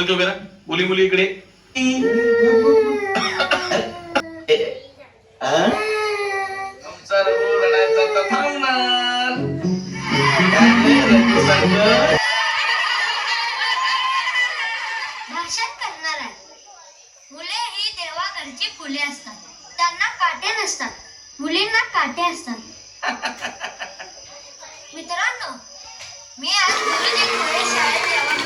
मागे उभे राहा. मुली मुली इकडे. तुमचा रघु रडायचा तर थांबणार. भाषण करणार आहे. मुले ही देवाघरची फुले असतात. त्यांना काटे नसतात. मुलींना काटे असतात. मित्रांनो, मी आज गुरुजी शाळेत